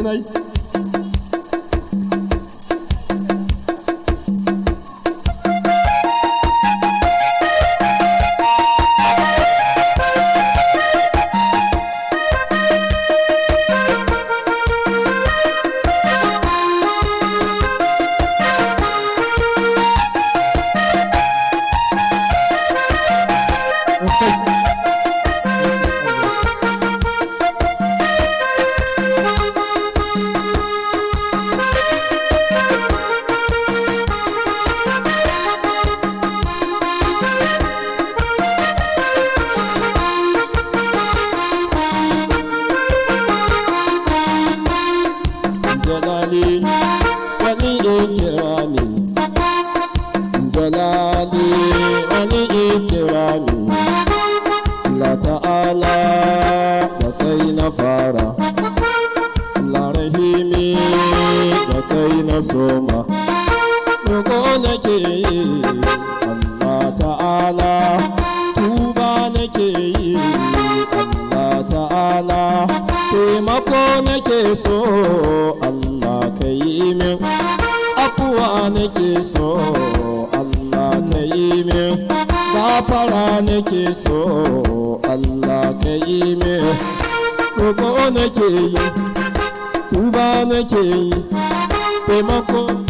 sunai soma roƙo nake yi Allah ta'ala tuba nake yi Allah ta'ala taimako nake so Allah ka yi min afuwa nake so Allah ka yi min gafara nake so Allah ka yi min roƙo nake yi tuba nake yi taimako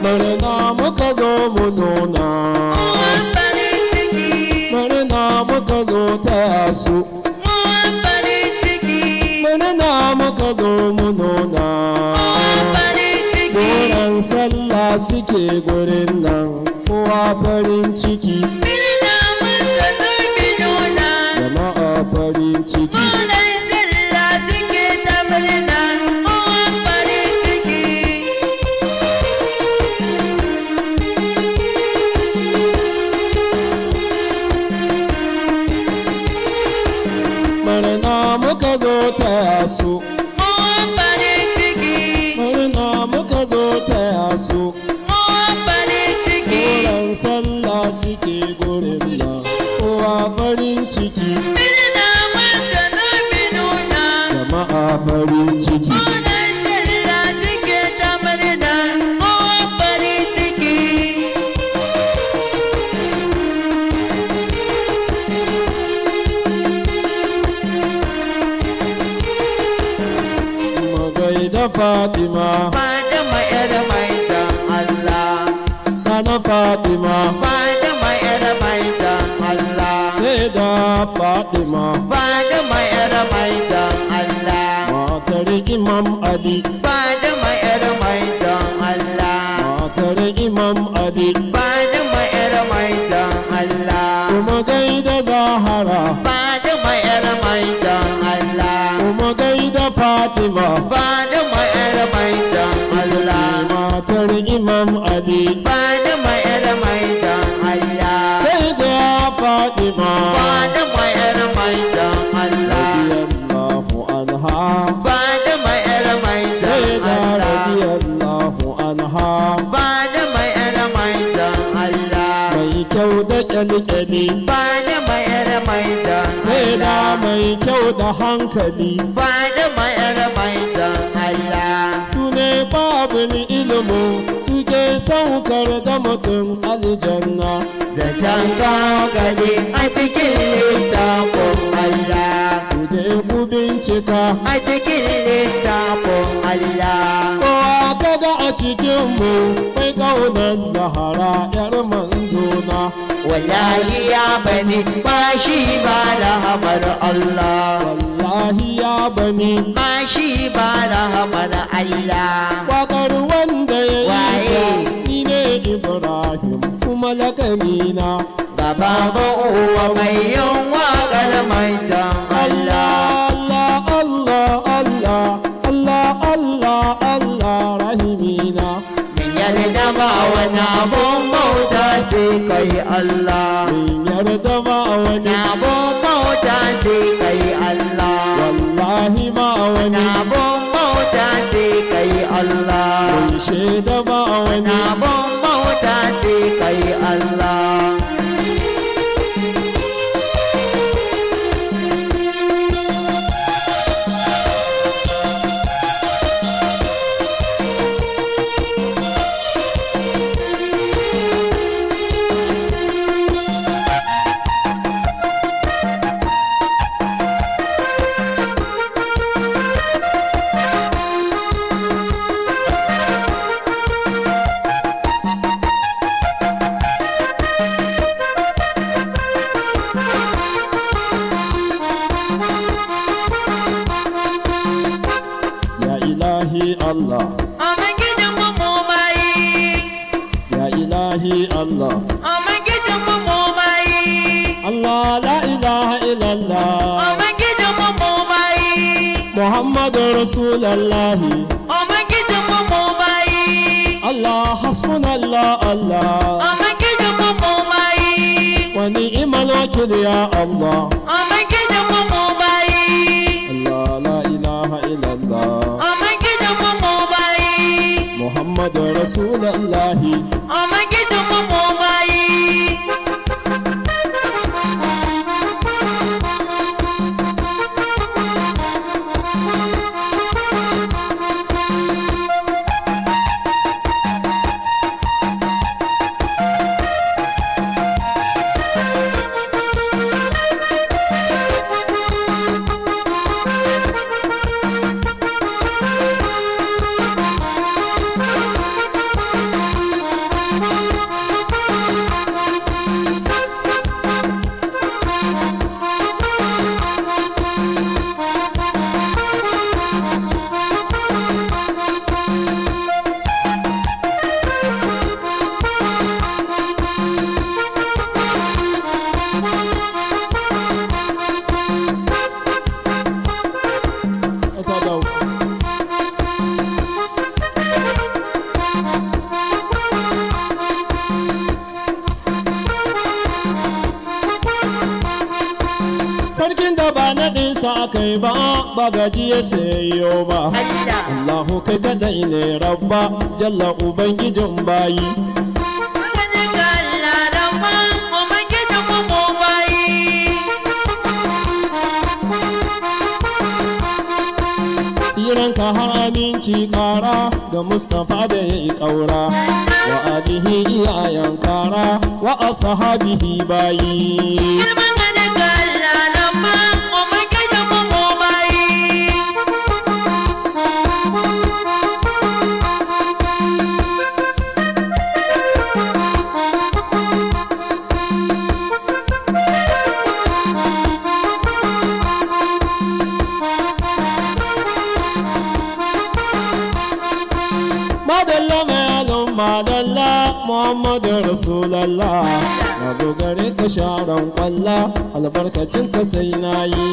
murna muka zo mu nuna murna muka zo ta su murna muka zo mu nuna goron sallah suke gurin nan kowa farin ciki jama'a farin ciki murna muka zo ta su murna muka zo ta su goron sallah suke gurin nan kowa farin ciki jama'a farin ciki da Fatima yar maitan Allah Nana Fatima yar maitan Allah sai da Fatima yar maitan Allah matar Imam Ali yar maitan Allah matar Imam Ali yar maitan Allah kuma gaida Zahara yar maitan Allah kuma gaida Fatima yar maitan Allah matar Imam Ali yar maitan Allah sai da Fatima yar maitan Allah radiyallahu anha yar maitan sai da Allah radiyallahu anha yar maitan Allah mai kyau da kyalkyali yar maitan maitan sai da Allah mai kyau da hankali Fatima yar maitan Allah su ne babin ilimu suke saukar da mutum aljanna da can gagade a cikin littafin Allah kuje ku bincika a cikin littafin Allah kowa kaga a cikinmu mai kaunar zahara yar manzona wallahi ya bani ba shi ba rahamar Allah wallahi ya bani ba shi ba rahamar Allah wakar wanda ya yi Waye? ta ni ne Ibrahim kuma lakanina Baba ba uwa mai yin waƙar maitan Allah Allah Allah Allah Allah Allah Allah rahimina min yarda ba wani abun bauta sai kai Allah min yarda ba wani abun bauta sai kai Allah wallahi ma wani abun bauta sai kai Allah min shaida ba wani abun bauta sai kai Allah ya ilahi Allah Aman gidan mu mai ya ilahi Allah Aman gidan mu mai Allah la ilaha illallah Aman gidan mu mai Muhammadur Rasulullahi Aman gidan mu mai Allah hasbunallah Allah Aman gidan mu mai wa ni'mal wakil ya Allah Aman gidan mu mai Allah la ilaha illallah Aman gidan mu mai Muhammadur Rasulullahi Aman gidan mu mai ta dau sarkin da ba naɗinsa aka yi ba ba gaji ya sayo ba Allah Allahu kai kadai ne rabba jalla ubangijin bayi tsiranka har aminci kara ga Mustapha da ya yi ƙaura wa alihi iyayen kara wa ashabihi bayi madalla mai alon madalla Muhammadu Rasulallah na zo gare ka sharan kwalla albarkacin ka sai na yi